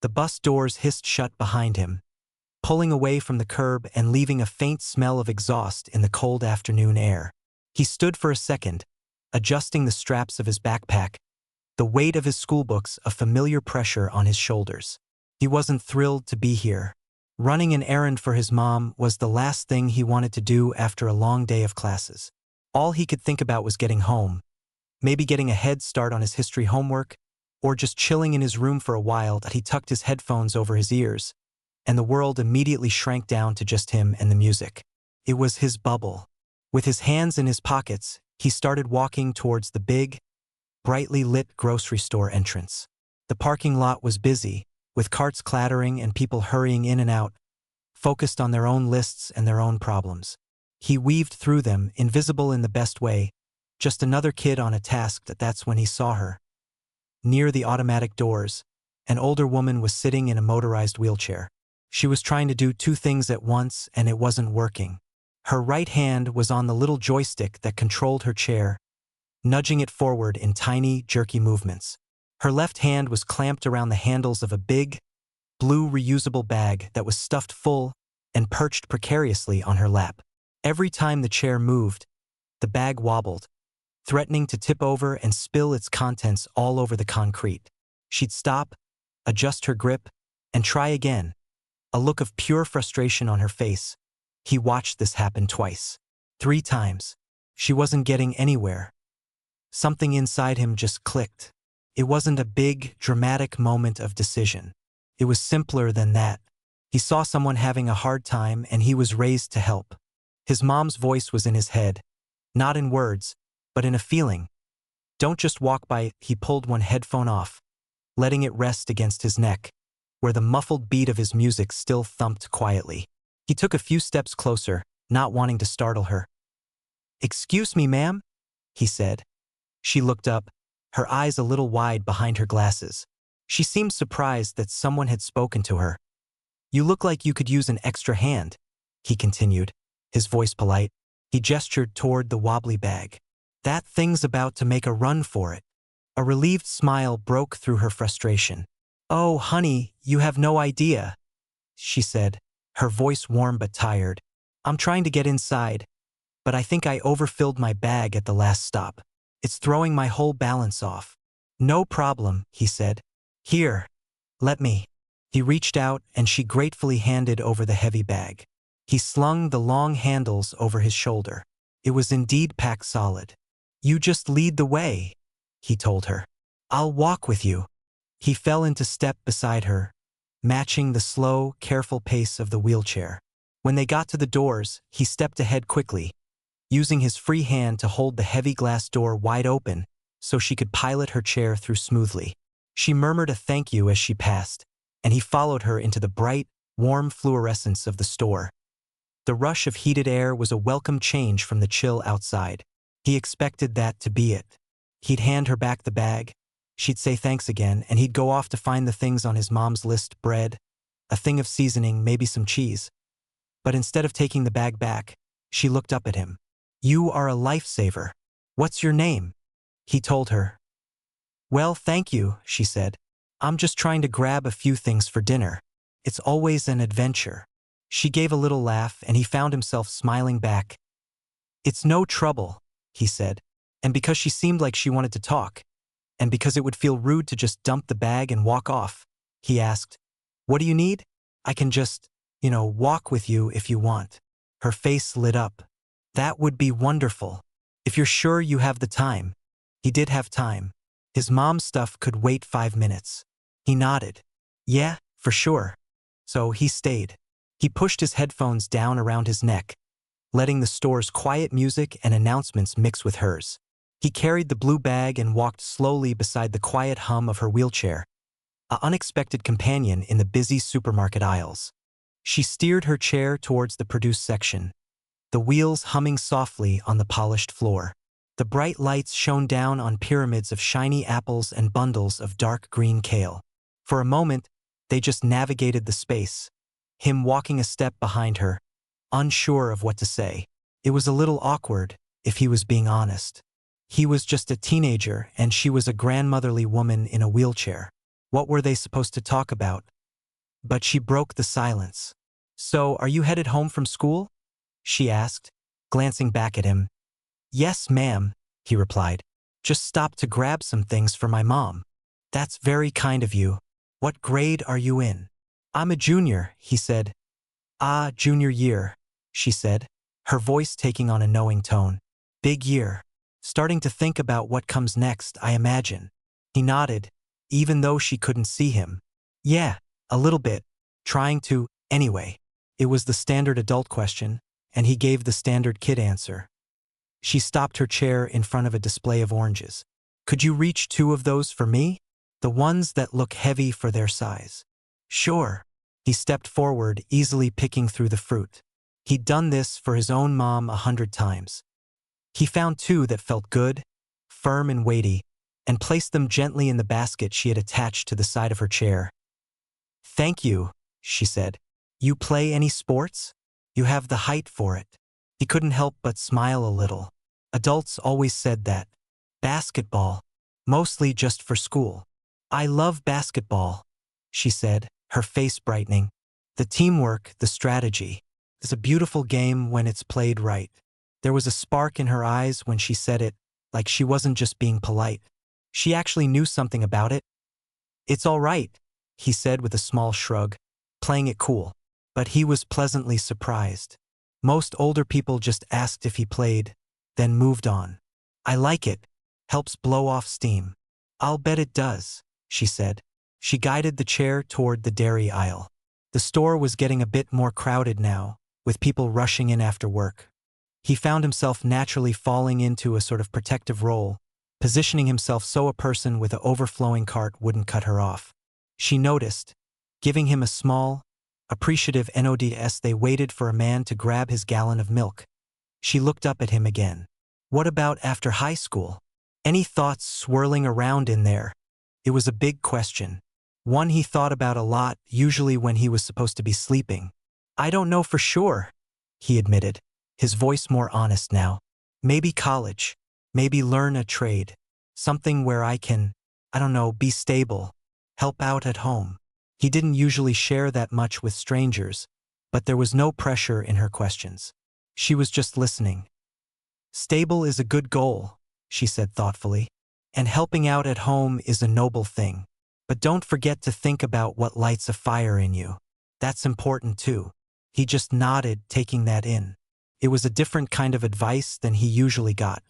The bus doors hissed shut behind him, pulling away from the curb and leaving a faint smell of exhaust in the cold afternoon air. He stood for a second, adjusting the straps of his backpack, the weight of his schoolbooks a familiar pressure on his shoulders. He wasn't thrilled to be here. Running an errand for his mom was the last thing he wanted to do after a long day of classes. All he could think about was getting home, maybe getting a head start on his history homework, or just chilling in his room for a while. That he tucked his headphones over his ears, and the world immediately shrank down to just him and the music. It was his bubble. With his hands in his pockets, he started walking towards the big, brightly lit grocery store entrance. The parking lot was busy, with carts clattering and people hurrying in and out, focused on their own lists and their own problems. He weaved through them, invisible in the best way, just another kid on a task. That's when he saw her. Near the automatic doors, an older woman was sitting in a motorized wheelchair. She was trying to do two things at once, and it wasn't working. Her right hand was on the little joystick that controlled her chair, nudging it forward in tiny, jerky movements. Her left hand was clamped around the handles of a big, blue reusable bag that was stuffed full and perched precariously on her lap. Every time the chair moved, the bag wobbled, threatening to tip over and spill its contents all over the concrete. She'd stop, adjust her grip, and try again, a look of pure frustration on her face. He watched this happen twice, 3 times. She wasn't getting anywhere. Something inside him just clicked. It wasn't a big, dramatic moment of decision. It was simpler than that. He saw someone having a hard time and he was raised to help. His mom's voice was in his head, not in words, but in a feeling. Don't just walk by. He pulled one headphone off, letting it rest against his neck, where the muffled beat of his music still thumped quietly. He took a few steps closer, not wanting to startle her. "Excuse me, ma'am?" he said. She looked up, her eyes a little wide behind her glasses. She seemed surprised that someone had spoken to her. "You look like you could use an extra hand," he continued, his voice polite. He gestured toward the wobbly bag. "That thing's about to make a run for it." A relieved smile broke through her frustration. "Oh, honey, you have no idea," she said, her voice warm but tired. "I'm trying to get inside, but I think I overfilled my bag at the last stop. It's throwing my whole balance off." "No problem," he said. "Here, let me." He reached out and she gratefully handed over the heavy bag. He slung the long handles over his shoulder. It was indeed packed solid. "You just lead the way," he told her. "I'll walk with you." He fell into step beside her, matching the slow, careful pace of the wheelchair. When they got to the doors, he stepped ahead quickly, using his free hand to hold the heavy glass door wide open so she could pilot her chair through smoothly. She murmured a thank you as she passed, and he followed her into the bright, warm fluorescence of the store. The rush of heated air was a welcome change from the chill outside. He expected that to be it. He'd hand her back the bag, she'd say thanks again, and he'd go off to find the things on his mom's list: bread, a thing of seasoning, maybe some cheese. But instead of taking the bag back, she looked up at him. "You are a lifesaver. What's your name?" he told her. "Well, thank you," she said. "I'm just trying to grab a few things for dinner. It's always an adventure." She gave a little laugh and he found himself smiling back. "It's no trouble," he said. And because she seemed like she wanted to talk, and because it would feel rude to just dump the bag and walk off, he asked, "What do you need? I can just, walk with you if you want." Her face lit up. "That would be wonderful. If you're sure you have the time." He did have time. His mom's stuff could wait 5 minutes. He nodded. "Yeah, for sure." So he stayed. He pushed his headphones down around his neck, letting the store's quiet music and announcements mix with hers. He carried the blue bag and walked slowly beside the quiet hum of her wheelchair, an unexpected companion in the busy supermarket aisles. She steered her chair towards the produce section, the wheels humming softly on the polished floor. The bright lights shone down on pyramids of shiny apples and bundles of dark green kale. For a moment, they just navigated the space, him walking a step behind her, unsure of what to say. It was a little awkward, if he was being honest. He was just a teenager and she was a grandmotherly woman in a wheelchair. What were they supposed to talk about? But she broke the silence. "So, are you headed home from school?" she asked, glancing back at him. "Yes, ma'am," he replied. "Just stopped to grab some things for my mom." "That's very kind of you. What grade are you in?" "I'm a junior," he said. "Ah, junior year," she said, her voice taking on a knowing tone. "Big year. Starting to think about what comes next, I imagine." He nodded, even though she couldn't see him. "Yeah, a little bit. Trying to, anyway." It was the standard adult question, and he gave the standard kid answer. She stopped her chair in front of a display of oranges. "Could you reach 2 of those for me? The ones that look heavy for their size." "Sure." He stepped forward, easily picking through the fruit. He'd done this for his own mom 100 times. He found 2 that felt good, firm and weighty, and placed them gently in the basket she had attached to the side of her chair. "Thank you," she said. "You play any sports? You have the height for it." He couldn't help but smile a little. Adults always said that. "Basketball. Mostly just for school." "I love basketball," she said, her face brightening. "The teamwork, the strategy. It's a beautiful game when it's played right." There was a spark in her eyes when she said it, like she wasn't just being polite. She actually knew something about it. "It's all right," he said with a small shrug, playing it cool. But he was pleasantly surprised. Most older people just asked if he played, then moved on. "I like it. Helps blow off steam." "I'll bet it does," she said. She guided the chair toward the dairy aisle. The store was getting a bit more crowded now, with people rushing in after work. He found himself naturally falling into a sort of protective role, positioning himself so a person with an overflowing cart wouldn't cut her off. She noticed, giving him a small, appreciative nod as they waited for a man to grab his gallon of milk. She looked up at him again. "What about after high school? Any thoughts swirling around in there?" It was a big question. One he thought about a lot, usually when he was supposed to be sleeping. "I don't know for sure," he admitted, his voice more honest now. "Maybe college. Maybe learn a trade. Something where I can, I don't know, be stable. Help out at home." He didn't usually share that much with strangers, but there was no pressure in her questions. She was just listening. "Stable is a good goal," she said thoughtfully. "And helping out at home is a noble thing. But don't forget to think about what lights a fire in you. That's important too." He just nodded, taking that in. It was a different kind of advice than he usually got.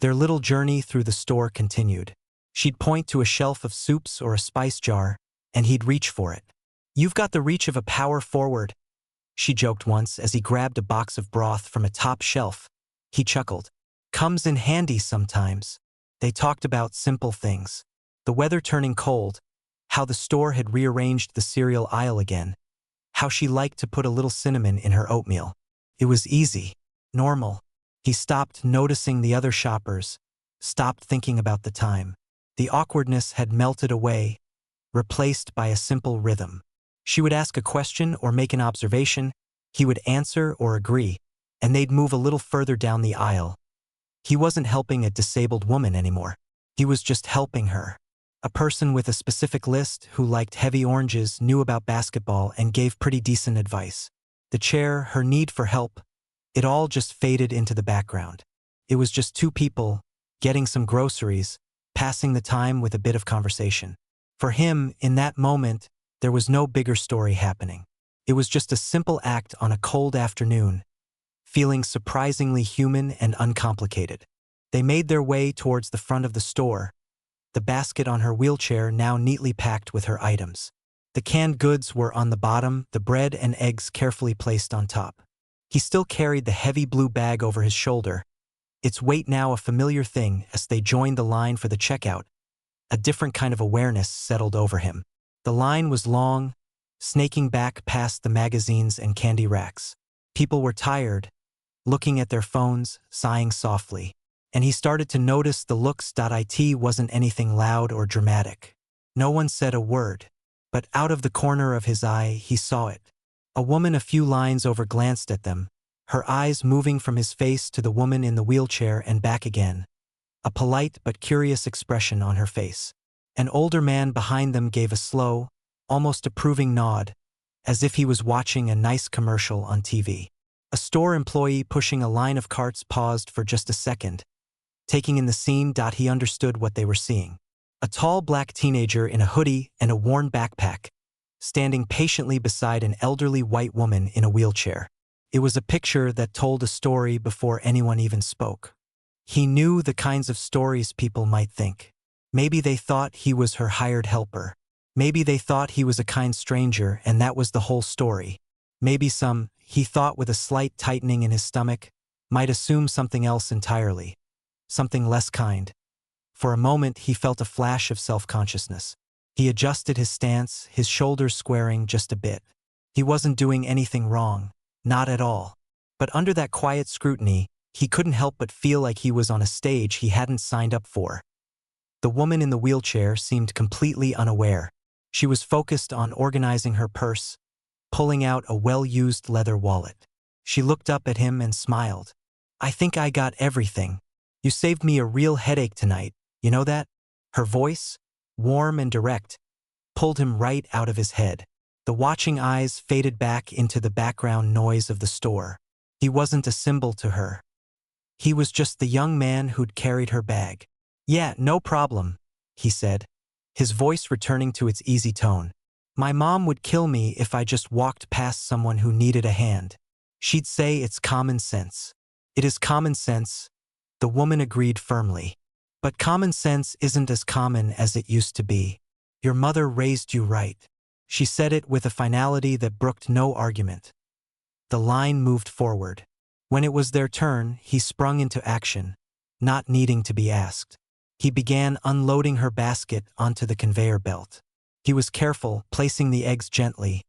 Their little journey through the store continued. She'd point to a shelf of soups or a spice jar, and he'd reach for it. "You've got the reach of a power forward," she joked once as he grabbed a box of broth from a top shelf. He chuckled. "Comes in handy sometimes." They talked about simple things. The weather turning cold, how the store had rearranged the cereal aisle again, how she liked to put a little cinnamon in her oatmeal. It was easy, normal. He stopped noticing the other shoppers, stopped thinking about the time. The awkwardness had melted away, replaced by a simple rhythm. She would ask a question or make an observation, he would answer or agree, and they'd move a little further down the aisle. He wasn't helping a disabled woman anymore. He was just helping her. A person with a specific list who liked heavy oranges, knew about basketball, and gave pretty decent advice. The chair, her need for help, it all just faded into the background. It was just 2 people, getting some groceries, passing the time with a bit of conversation. For him, in that moment, there was no bigger story happening. It was just a simple act on a cold afternoon, feeling surprisingly human and uncomplicated. They made their way towards the front of the store, the basket on her wheelchair now neatly packed with her items. The canned goods were on the bottom, the bread and eggs carefully placed on top. He still carried the heavy blue bag over his shoulder, its weight now a familiar thing. As they joined the line for the checkout, a different kind of awareness settled over him. The line was long, snaking back past the magazines and candy racks. People were tired, looking at their phones, sighing softly. And he started to notice the looks. It wasn't anything loud or dramatic. No one said a word. But out of the corner of his eye, he saw it. A woman a few lines over glanced at them, her eyes moving from his face to the woman in the wheelchair and back again. A polite but curious expression on her face. An older man behind them gave a slow, almost approving nod, as if he was watching a nice commercial on TV. A store employee pushing a line of carts paused for just a second, taking in the scene. He understood what they were seeing. A tall black teenager in a hoodie and a worn backpack, standing patiently beside an elderly white woman in a wheelchair. It was a picture that told a story before anyone even spoke. He knew the kinds of stories people might think. Maybe they thought he was her hired helper. Maybe they thought he was a kind stranger and that was the whole story. Maybe some, he thought with a slight tightening in his stomach, might assume something else entirely. Something less kind. For a moment he felt a flash of self-consciousness. He adjusted his stance, his shoulders squaring just a bit. He wasn't doing anything wrong. Not at all. But under that quiet scrutiny, he couldn't help but feel like he was on a stage he hadn't signed up for. The woman in the wheelchair seemed completely unaware. She was focused on organizing her purse, pulling out a well-used leather wallet. She looked up at him and smiled. "I think I got everything. You saved me a real headache tonight, you know that?" Her voice, warm and direct, pulled him right out of his head. The watching eyes faded back into the background noise of the store. He wasn't a symbol to her. He was just the young man who'd carried her bag. "Yeah, no problem," he said, his voice returning to its easy tone. "My mom would kill me if I just walked past someone who needed a hand. She'd say it's common sense." "It is common sense," the woman agreed firmly. "But common sense isn't as common as it used to be. Your mother raised you right." She said it with a finality that brooked no argument. The line moved forward. When it was their turn, he sprung into action, not needing to be asked. He began unloading her basket onto the conveyor belt. He was careful, placing the eggs gently,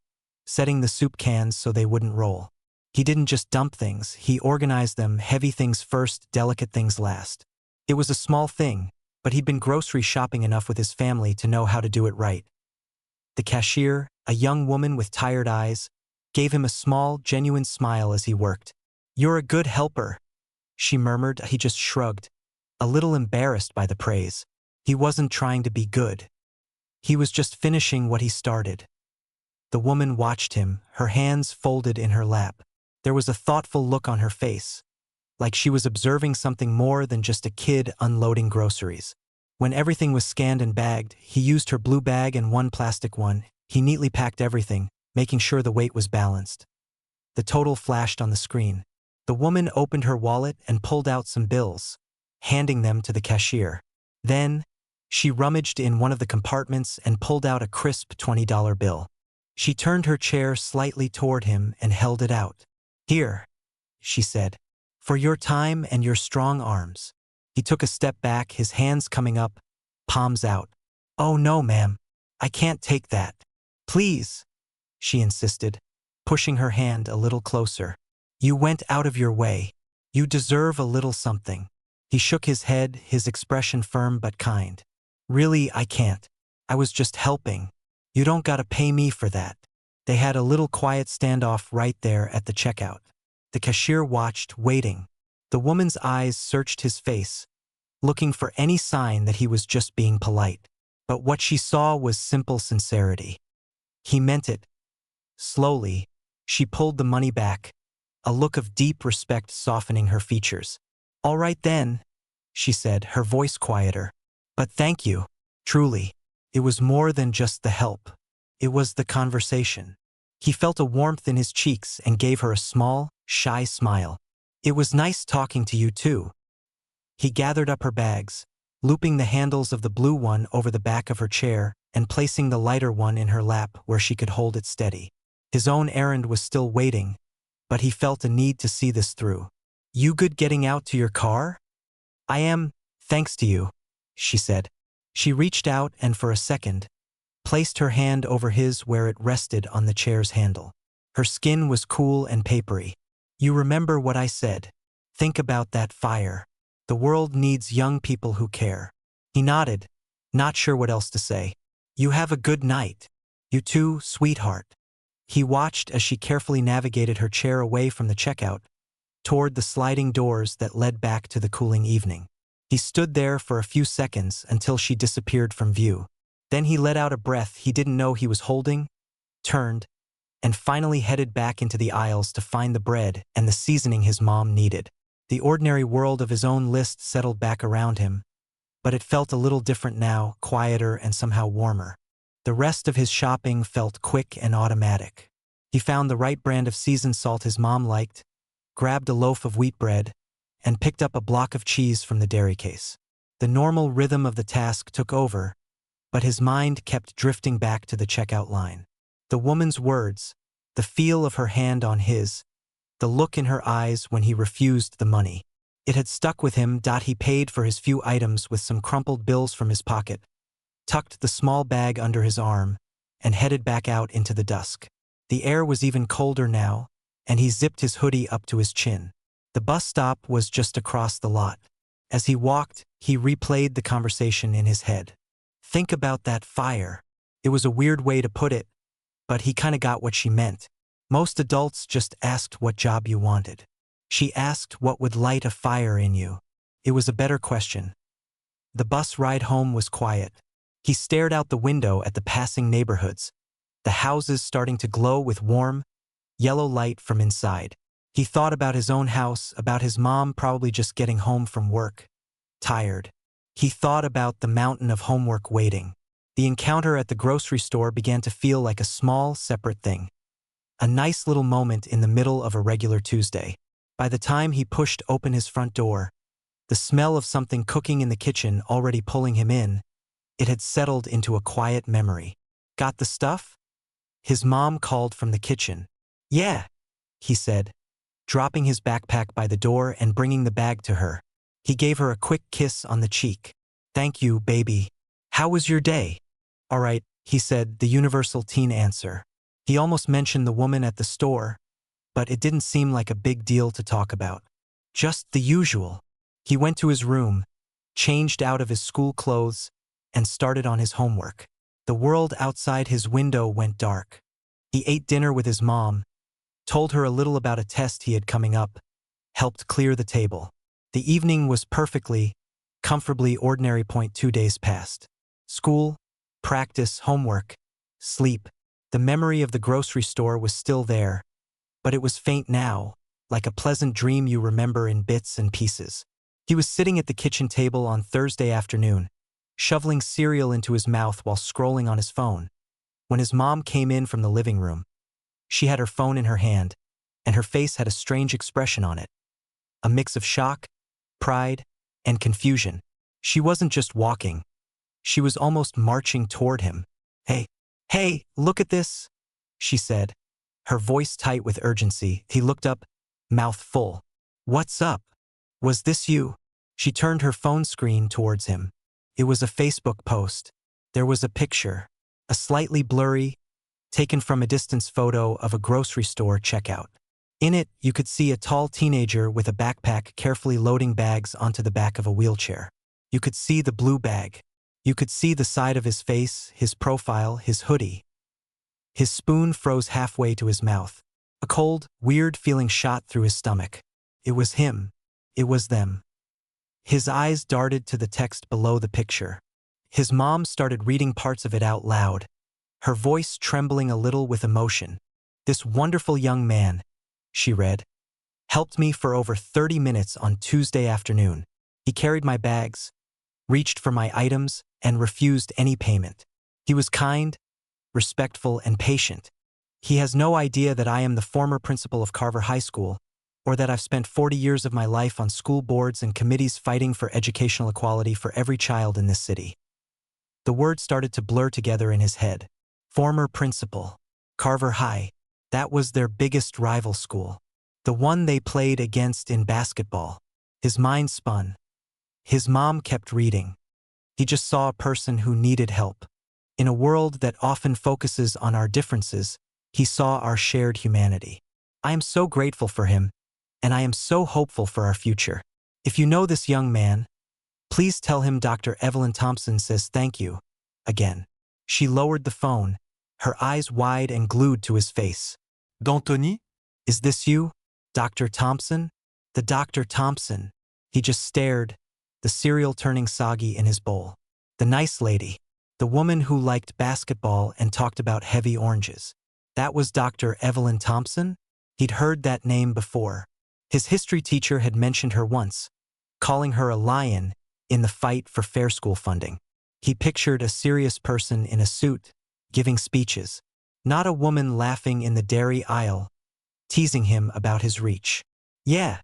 setting the soup cans so they wouldn't roll. He didn't just dump things, he organized them, heavy things first, delicate things last. It was a small thing, but he'd been grocery shopping enough with his family to know how to do it right. The cashier, a young woman with tired eyes, gave him a small, genuine smile as he worked. "You're a good helper," she murmured. He just shrugged, a little embarrassed by the praise. He wasn't trying to be good. He was just finishing what he started. The woman watched him, her hands folded in her lap. There was a thoughtful look on her face, like she was observing something more than just a kid unloading groceries. When everything was scanned and bagged, he used her blue bag and one plastic one. He neatly packed everything, making sure the weight was balanced. The total flashed on the screen. The woman opened her wallet and pulled out some bills, handing them to the cashier. Then, she rummaged in one of the compartments and pulled out a crisp $20 bill. She turned her chair slightly toward him and held it out. "Here," she said, "for your time and your strong arms." He took a step back, his hands coming up, palms out. "Oh no, ma'am. I can't take that." "Please," she insisted, pushing her hand a little closer. "You went out of your way. You deserve a little something." He shook his head, his expression firm but kind. "Really, I can't. I was just helping. You don't gotta pay me for that." They had a little quiet standoff right there at the checkout. The cashier watched, waiting. The woman's eyes searched his face, looking for any sign that he was just being polite. But what she saw was simple sincerity. He meant it. Slowly, she pulled the money back, a look of deep respect softening her features. "All right then," she said, her voice quieter. "But thank you. Truly." It was more than just the help. It was the conversation. He felt a warmth in his cheeks and gave her a small, shy smile. "It was nice talking to you too." He gathered up her bags, looping the handles of the blue one over the back of her chair and placing the lighter one in her lap where she could hold it steady. His own errand was still waiting, but he felt a need to see this through. "You good getting out to your car?" "I am, thanks to you," she said. She reached out and for a second, placed her hand over his where it rested on the chair's handle. Her skin was cool and papery. "You remember what I said. Think about that fire. The world needs young people who care." He nodded, not sure what else to say. "You have a good night." "You too, sweetheart." He watched as she carefully navigated her chair away from the checkout, toward the sliding doors that led back to the cooling evening. He stood there for a few seconds until she disappeared from view. Then he let out a breath he didn't know he was holding, turned, and finally headed back into the aisles to find the bread and the seasoning his mom needed. The ordinary world of his own list settled back around him, but it felt a little different now, quieter and somehow warmer. The rest of his shopping felt quick and automatic. He found the right brand of seasoned salt his mom liked, grabbed a loaf of wheat bread, and picked up a block of cheese from the dairy case. The normal rhythm of the task took over, but his mind kept drifting back to the checkout line. The woman's words, the feel of her hand on his, the look in her eyes when he refused the money. It had stuck with him. He paid for his few items with some crumpled bills from his pocket, tucked the small bag under his arm, and headed back out into the dusk. The air was even colder now, and he zipped his hoodie up to his chin. The bus stop was just across the lot. As he walked, he replayed the conversation in his head. Think about that fire. It was a weird way to put it, but he kinda got what she meant. Most adults just asked what job you wanted. She asked what would light a fire in you. It was a better question. The bus ride home was quiet. He stared out the window at the passing neighborhoods, the houses starting to glow with warm, yellow light from inside. He thought about his own house, about his mom probably just getting home from work, tired. He thought about the mountain of homework waiting. The encounter at the grocery store began to feel like a small, separate thing. A nice little moment in the middle of a regular Tuesday. By the time he pushed open his front door, the smell of something cooking in the kitchen already pulling him in, it had settled into a quiet memory. Got the stuff? His mom called from the kitchen. Yeah, he said, dropping his backpack by the door and bringing the bag to her. He gave her a quick kiss on the cheek. Thank you, baby. How was your day? All right, he said, the universal teen answer. He almost mentioned the woman at the store, but it didn't seem like a big deal to talk about. Just the usual. He went to his room, changed out of his school clothes, and started on his homework. The world outside his window went dark. He ate dinner with his mom, told her a little about a test he had coming up, helped clear the table. The evening was perfectly, comfortably ordinary. 2 days passed. School, practice, homework, sleep. The memory of the grocery store was still there, but it was faint now, like a pleasant dream you remember in bits and pieces. He was sitting at the kitchen table on Thursday afternoon, shoveling cereal into his mouth while scrolling on his phone, when his mom came in from the living room. She had her phone in her hand, and her face had a strange expression on it. A mix of shock, pride, and confusion. She wasn't just walking. She was almost marching toward him. Hey, look at this, she said, her voice tight with urgency. He looked up, mouth full. What's up? Was this you? She turned her phone screen towards him. It was a Facebook post. There was a picture, a slightly blurry, taken from a distance photo of a grocery store checkout. In it, you could see a tall teenager with a backpack carefully loading bags onto the back of a wheelchair. You could see the blue bag. You could see the side of his face, his profile, his hoodie. His spoon froze halfway to his mouth. A cold, weird feeling shot through his stomach. It was him. It was them. His eyes darted to the text below the picture. His mom started reading parts of it out loud, her voice trembling a little with emotion. This wonderful young man, she read, helped me for over 30 minutes on Tuesday afternoon. He carried my bags, reached for my items, and refused any payment. He was kind, respectful, and patient. He has no idea that I am the former principal of Carver High School, or that I've spent 40 years of my life on school boards and committees fighting for educational equality for every child in this city. The words started to blur together in his head. Former principal. Carver High. That was their biggest rival school. The one they played against in basketball. His mind spun. His mom kept reading. He just saw a person who needed help. In a world that often focuses on our differences, he saw our shared humanity. I am so grateful for him, and I am so hopeful for our future. If you know this young man, please tell him Dr. Evelyn Thompson says thank you. Again. She lowered the phone, her eyes wide and glued to his face. D'Antoni? Is this you? Dr. Thompson? The Dr. Thompson. He just stared, the cereal turning soggy in his bowl. The nice lady. The woman who liked basketball and talked about heavy oranges. That was Dr. Evelyn Thompson? He'd heard that name before. His history teacher had mentioned her once, calling her a lion in the fight for fair school funding. He pictured a serious person in a suit, giving speeches, not a woman laughing in the dairy aisle, teasing him about his reach. Yeah,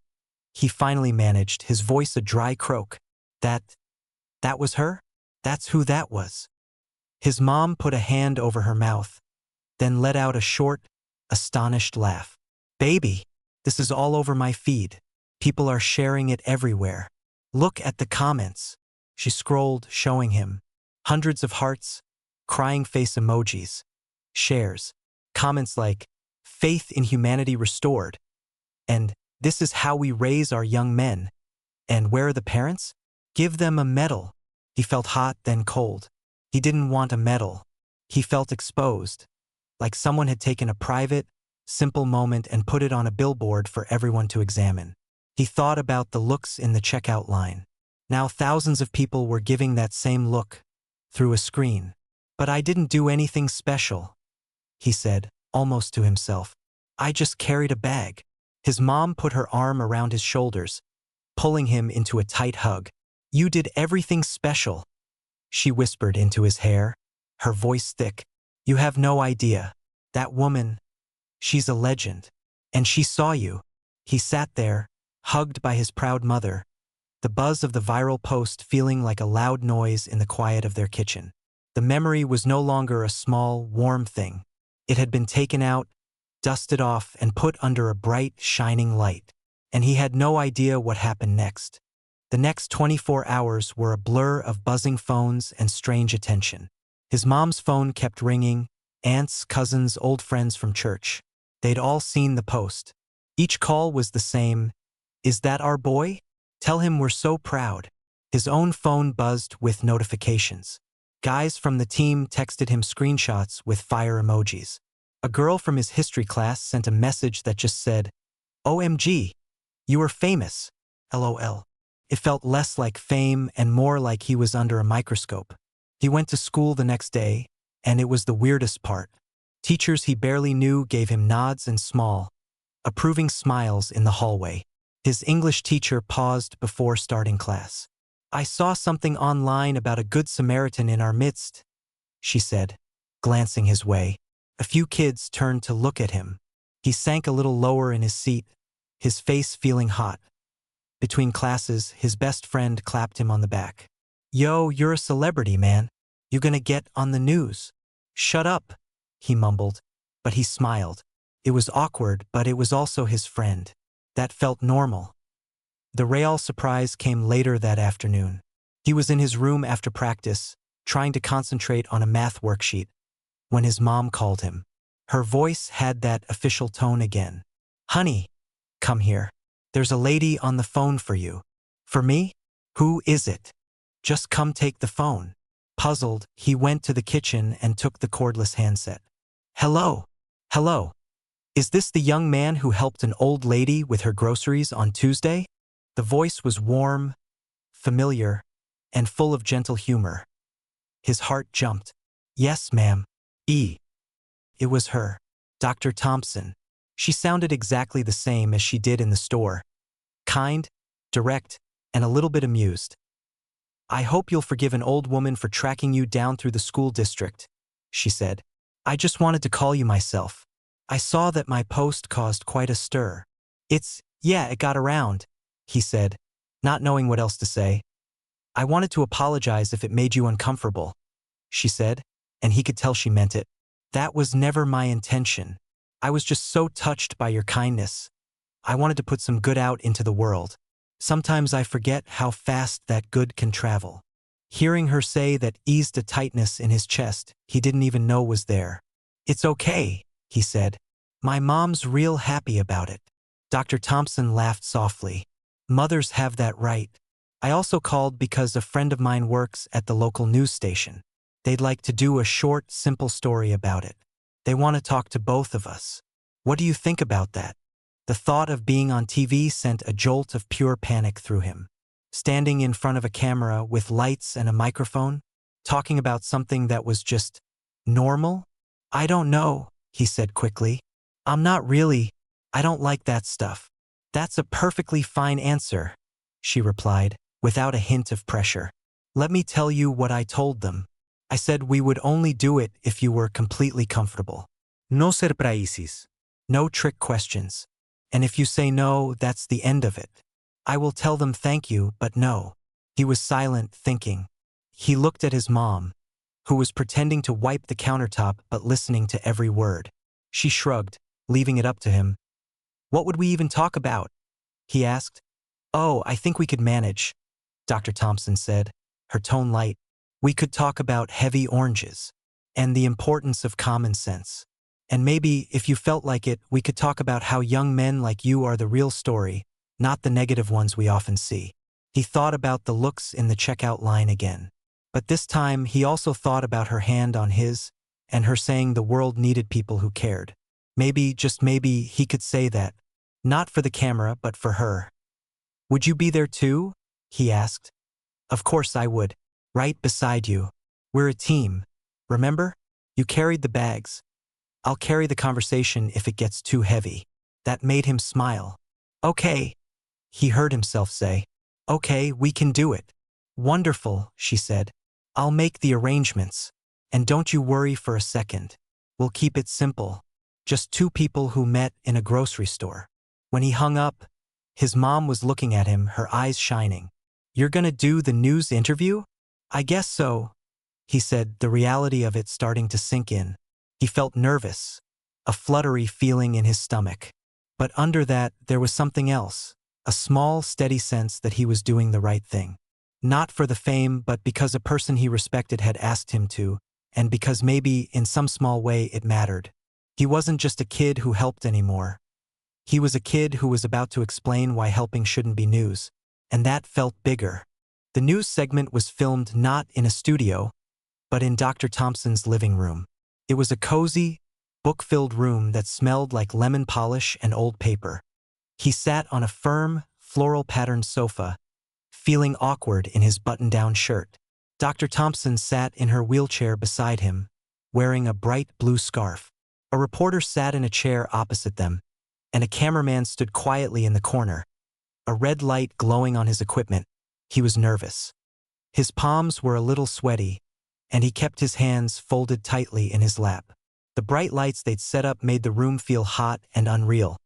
he finally managed, his voice a dry croak. That was her? That's who that was. His mom put a hand over her mouth, then let out a short, astonished laugh. Baby, this is all over my feed. People are sharing it everywhere. Look at the comments. She scrolled, showing him. Hundreds of hearts, crying face emojis, shares, comments like, faith in humanity restored, and this is how we raise our young men. And where are the parents? Give them a medal. He felt hot, then cold. He didn't want a medal. He felt exposed, like someone had taken a private, simple moment and put it on a billboard for everyone to examine. He thought about the looks in the checkout line. Now thousands of people were giving that same look, through a screen. But I didn't do anything special, he said, almost to himself. I just carried a bag. His mom put her arm around his shoulders, pulling him into a tight hug. You did everything special, she whispered into his hair, her voice thick. You have no idea. That woman, she's a legend. And she saw you. He sat there, hugged by his proud mother, the buzz of the viral post feeling like a loud noise in the quiet of their kitchen. The memory was no longer a small, warm thing. It had been taken out, dusted off, and put under a bright, shining light. And he had no idea what happened next. The next 24 hours were a blur of buzzing phones and strange attention. His mom's phone kept ringing, aunts, cousins, old friends from church. They'd all seen the post. Each call was the same. Is that our boy? Tell him we're so proud. His own phone buzzed with notifications. Guys from the team texted him screenshots with fire emojis. A girl from his history class sent a message that just said, OMG, you are famous, LOL. It felt less like fame and more like he was under a microscope. He went to school the next day, and it was the weirdest part. Teachers he barely knew gave him nods and small, approving smiles in the hallway. His English teacher paused before starting class. I saw something online about a good Samaritan in our midst, she said, glancing his way. A few kids turned to look at him. He sank a little lower in his seat, his face feeling hot. Between classes, his best friend clapped him on the back. Yo, you're a celebrity, man. You gonna get on the news. Shut up, he mumbled, but he smiled. It was awkward, but it was also his friend. That felt normal. The real surprise came later that afternoon. He was in his room after practice, trying to concentrate on a math worksheet, when his mom called him. Her voice had that official tone again. Honey, come here. There's a lady on the phone for you. For me? Who is it? Just come take the phone. Puzzled, he went to the kitchen and took the cordless handset. Hello. Hello. Is this the young man who helped an old lady with her groceries on Tuesday? The voice was warm, familiar, and full of gentle humor. His heart jumped. Yes, ma'am. It was her. Dr. Thompson. She sounded exactly the same as she did in the store. Kind, direct, and a little bit amused. I hope you'll forgive an old woman for tracking you down through the school district, she said. I just wanted to call you myself. I saw that my post caused quite a stir. It got around, he said, not knowing what else to say. I wanted to apologize if it made you uncomfortable, she said, and he could tell she meant it. That was never my intention. I was just so touched by your kindness. I wanted to put some good out into the world. Sometimes I forget how fast that good can travel. Hearing her say that eased a tightness in his chest he didn't even know was there. It's okay, he said. My mom's real happy about it. Dr. Thompson laughed softly. Mothers have that right. I also called because a friend of mine works at the local news station. They'd like to do a short, simple story about it. They want to talk to both of us. What do you think about that? The thought of being on TV sent a jolt of pure panic through him. Standing in front of a camera with lights and a microphone? talking about something that was just normal? I don't know, he said quickly. I'm not really. I don't like that stuff. That's a perfectly fine answer, she replied, without a hint of pressure. Let me tell you what I told them. I said we would only do it if you were completely comfortable. No surprises. No trick questions. And if you say no, that's the end of it. I will tell them thank you, but no. He was silent, thinking. He looked at his mom, who was pretending to wipe the countertop but listening to every word. She shrugged, leaving it up to him. What would we even talk about? He asked. Oh, I think we could manage, Dr. Thompson said, her tone light. We could talk about heavy oranges and the importance of common sense. And maybe, if you felt like it, we could talk about how young men like you are the real story, not the negative ones we often see. He thought about the looks in the checkout line again. But this time, he also thought about her hand on his, and her saying the world needed people who cared. Maybe, just maybe, he could say that. Not for the camera, but for her. Would you be there too? He asked. Of course I would. Right beside you. We're a team. Remember? You carried the bags. I'll carry the conversation if it gets too heavy. That made him smile. Okay, he heard himself say. Okay, we can do it. Wonderful, she said. I'll make the arrangements. And don't you worry for a second. We'll keep it simple. Just two people who met in a grocery store. When he hung up, his mom was looking at him, her eyes shining. You're gonna do the news interview? I guess so, he said, the reality of it starting to sink in. He felt nervous, a fluttery feeling in his stomach. But under that, there was something else, a small, steady sense that he was doing the right thing. Not for the fame, but because a person he respected had asked him to, and because maybe, in some small way, it mattered. He wasn't just a kid who helped anymore. He was a kid who was about to explain why helping shouldn't be news, and that felt bigger. The news segment was filmed not in a studio, but in Dr. Thompson's living room. It was a cozy, book-filled room that smelled like lemon polish and old paper. He sat on a firm, floral-patterned sofa, feeling awkward in his button-down shirt. Dr. Thompson sat in her wheelchair beside him, wearing a bright blue scarf. A reporter sat in a chair opposite them, and a cameraman stood quietly in the corner, a red light glowing on his equipment. He was nervous. His palms were a little sweaty, and he kept his hands folded tightly in his lap. The bright lights they'd set up made the room feel hot and unreal.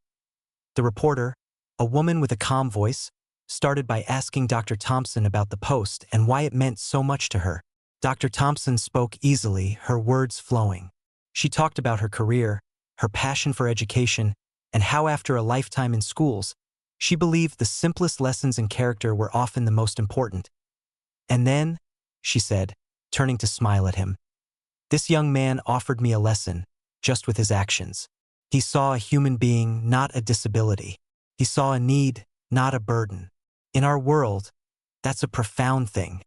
The reporter, a woman with a calm voice, started by asking Dr. Thompson about the post and why it meant so much to her. Dr. Thompson spoke easily, her words flowing. She talked about her career, her passion for education, and how after a lifetime in schools, she believed the simplest lessons in character were often the most important. And then, she said, turning to smile at him, this young man offered me a lesson, just with his actions. He saw a human being, not a disability. He saw a need, not a burden. In our world, that's a profound thing.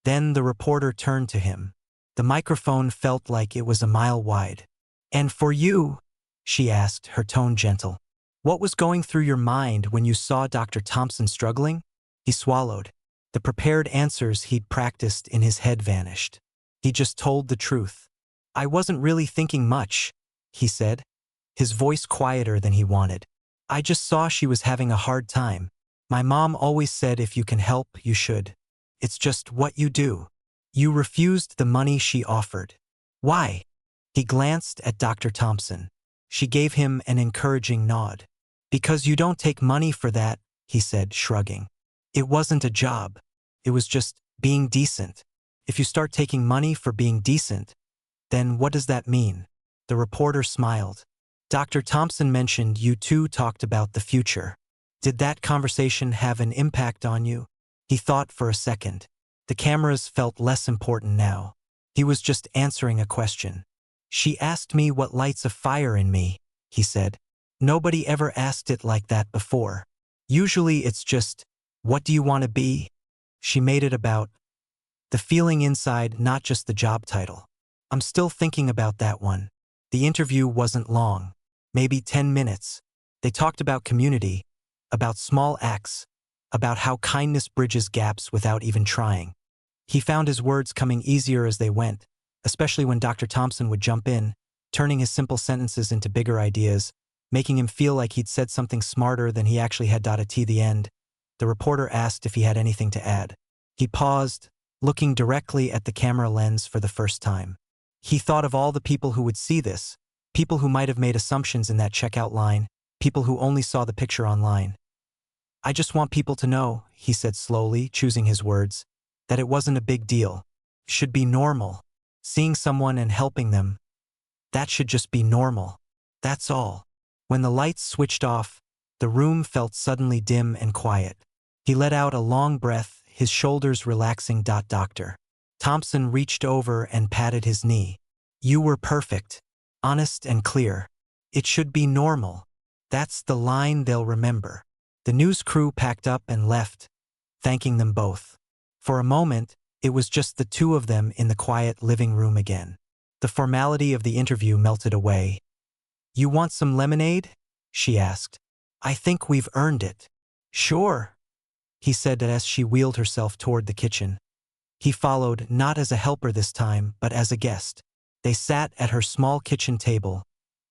Then the reporter turned to him. The microphone felt like it was a mile wide. And for you, she asked, her tone gentle, what was going through your mind when you saw Dr. Thompson struggling? He swallowed. The prepared answers he'd practiced in his head vanished. He just told the truth. I wasn't really thinking much, he said, his voice quieter than he wanted. I just saw she was having a hard time. My mom always said if you can help, you should. It's just what you do. You refused the money she offered. Why? He glanced at Dr. Thompson. She gave him an encouraging nod. Because you don't take money for that, he said, shrugging. It wasn't a job. It was just being decent. If you start taking money for being decent, then what does that mean? The reporter smiled. Dr. Thompson mentioned you two talked about the future. Did that conversation have an impact on you? He thought for a second. The cameras felt less important now. He was just answering a question. She asked me what lights a fire in me, he said. Nobody ever asked it like that before. Usually it's just, what do you want to be? She made it about the feeling inside, not just the job title. I'm still thinking about that one. The interview wasn't long, maybe 10 minutes. They talked about community, about small acts, about how kindness bridges gaps without even trying. He found his words coming easier as they went, especially when Dr. Thompson would jump in, turning his simple sentences into bigger ideas, making him feel like he'd said something smarter than he actually had. At the end, the reporter asked if he had anything to add. He paused, looking directly at the camera lens for the first time. He thought of all the people who would see this, people who might have made assumptions in that checkout line, people who only saw the picture online. "I just want people to know," he said slowly, choosing his words, "that it wasn't a big deal. It should be normal. Seeing someone and helping them, that should just be normal. That's all." When the lights switched off, the room felt suddenly dim and quiet. He let out a long breath, his shoulders relaxing. Dr. Thompson reached over and patted his knee. "You were perfect, honest and clear. It should be normal. That's the line they'll remember." The news crew packed up and left, thanking them both. For a moment, it was just the two of them in the quiet living room again. The formality of the interview melted away. "You want some lemonade?" she asked. "I think we've earned it." "Sure," he said as she wheeled herself toward the kitchen. He followed, not as a helper this time, but as a guest. They sat at her small kitchen table,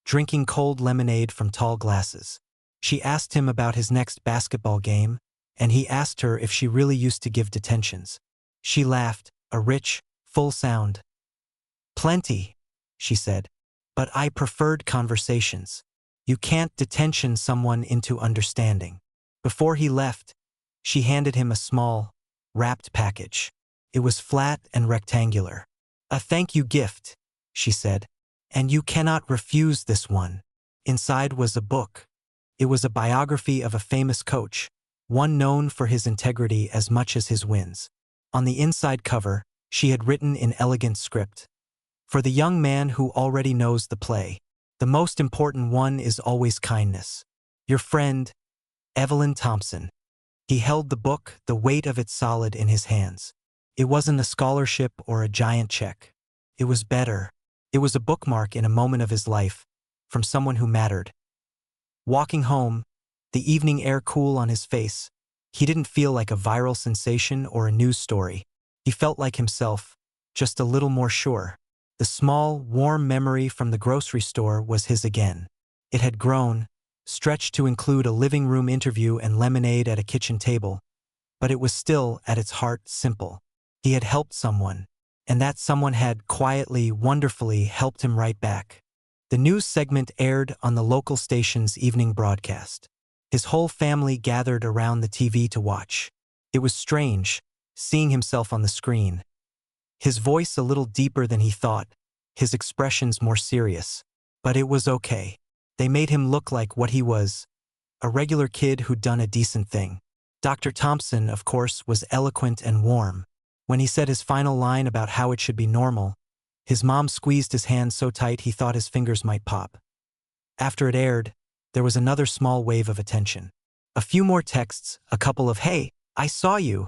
drinking cold lemonade from tall glasses. She asked him about his next basketball game, and he asked her if she really used to give detentions. She laughed, a rich, full sound. "Plenty," she said, "but I preferred conversations. You can't detention someone into understanding." Before he left, she handed him a small, wrapped package. It was flat and rectangular. "A thank you gift," she said, "and you cannot refuse this one." Inside was a book. It was a biography of a famous coach, one known for his integrity as much as his wins. On the inside cover, she had written in elegant script, "For the young man who already knows the play, the most important one is always kindness. Your friend, Evelyn Thompson." He held the book, the weight of it solid in his hands. It wasn't a scholarship or a giant check. It was better. It was a bookmark in a moment of his life, from someone who mattered. Walking home, the evening air cool on his face, he didn't feel like a viral sensation or a news story. He felt like himself, just a little more sure. The small, warm memory from the grocery store was his again. It had grown, stretched to include a living room interview and lemonade at a kitchen table, but it was still, at its heart, simple. He had helped someone, and that someone had, quietly, wonderfully, helped him right back. The news segment aired on the local station's evening broadcast. His whole family gathered around the TV to watch. It was strange, seeing himself on the screen. His voice a little deeper than he thought, his expressions more serious. But it was okay. They made him look like what he was, a regular kid who'd done a decent thing. Dr. Thompson, of course, was eloquent and warm. When he said his final line about how it should be normal, his mom squeezed his hand so tight he thought his fingers might pop. After it aired, there was another small wave of attention. A few more texts, a couple of "Hey, I saw you"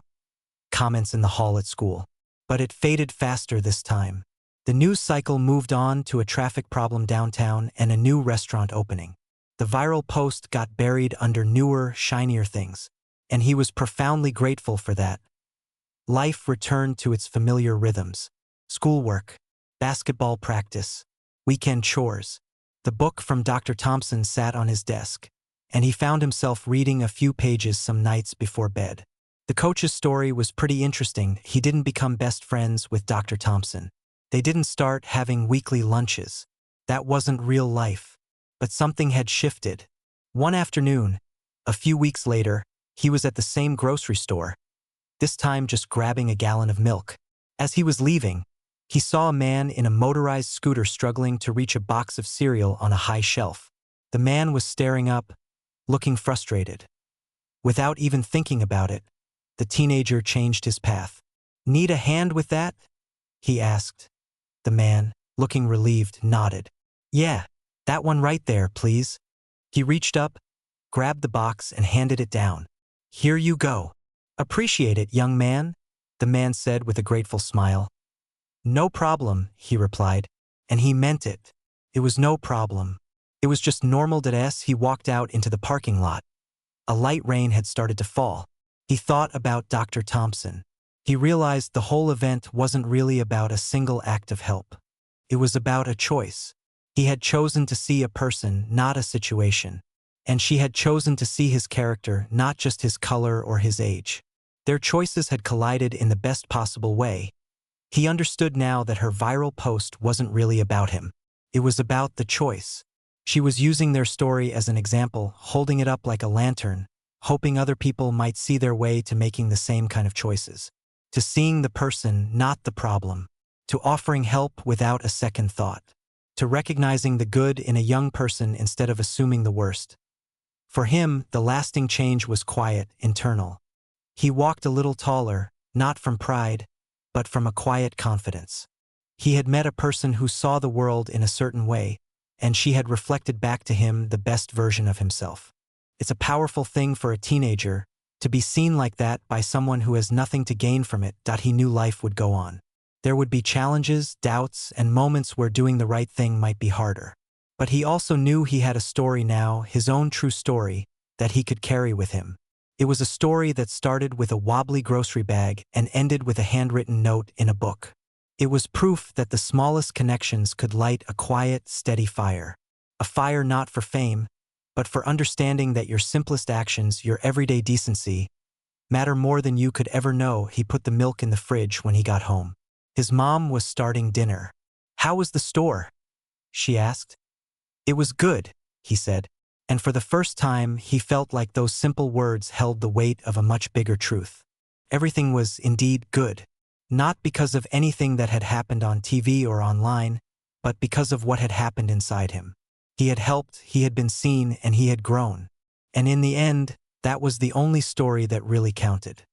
comments in the hall at school. But it faded faster this time. The news cycle moved on to a traffic problem downtown and a new restaurant opening. The viral post got buried under newer, shinier things, and he was profoundly grateful for that. Life returned to its familiar rhythms. Schoolwork, basketball practice, weekend chores. The book from Dr. Thompson sat on his desk, and he found himself reading a few pages some nights before bed. The coach's story was pretty interesting. He didn't become best friends with Dr. Thompson. They didn't start having weekly lunches. That wasn't real life. But something had shifted. One afternoon, a few weeks later, he was at the same grocery store, this time just grabbing a gallon of milk. As he was leaving, he saw a man in a motorized scooter struggling to reach a box of cereal on a high shelf. The man was staring up, looking frustrated. Without even thinking about it, the teenager changed his path. "Need a hand with that?" he asked. The man, looking relieved, nodded. "Yeah, that one right there, please." He reached up, grabbed the box, and handed it down. "Here you go." "Appreciate it, young man," the man said with a grateful smile. "No problem," he replied, and he meant it. It was no problem. It was just normal. As he walked out into the parking lot, a light rain had started to fall. He thought about Dr. Thompson. He realized the whole event wasn't really about a single act of help. It was about a choice. He had chosen to see a person, not a situation. And she had chosen to see his character, not just his color or his age. Their choices had collided in the best possible way. He understood now that her viral post wasn't really about him. It was about the choice. She was using their story as an example, holding it up like a lantern, hoping other people might see their way to making the same kind of choices. To seeing the person, not the problem. To offering help without a second thought. To recognizing the good in a young person instead of assuming the worst. For him, the lasting change was quiet, internal. He walked a little taller, not from pride, but from a quiet confidence. He had met a person who saw the world in a certain way, and she had reflected back to him the best version of himself. It's a powerful thing for a teenager, to be seen like that by someone who has nothing to gain from it. He knew life would go on. There would be challenges, doubts, and moments where doing the right thing might be harder. But he also knew he had a story now, his own true story, that he could carry with him. It was a story that started with a wobbly grocery bag and ended with a handwritten note in a book. It was proof that the smallest connections could light a quiet, steady fire. A fire not for fame, but for understanding that your simplest actions, your everyday decency, matter more than you could ever know. He put the milk in the fridge when he got home. His mom was starting dinner. "How was the store?" she asked. "It was good," he said, and for the first time he felt like those simple words held the weight of a much bigger truth. Everything was indeed good, not because of anything that had happened on TV or online, but because of what had happened inside him. He had helped, he had been seen, and he had grown. And in the end, that was the only story that really counted.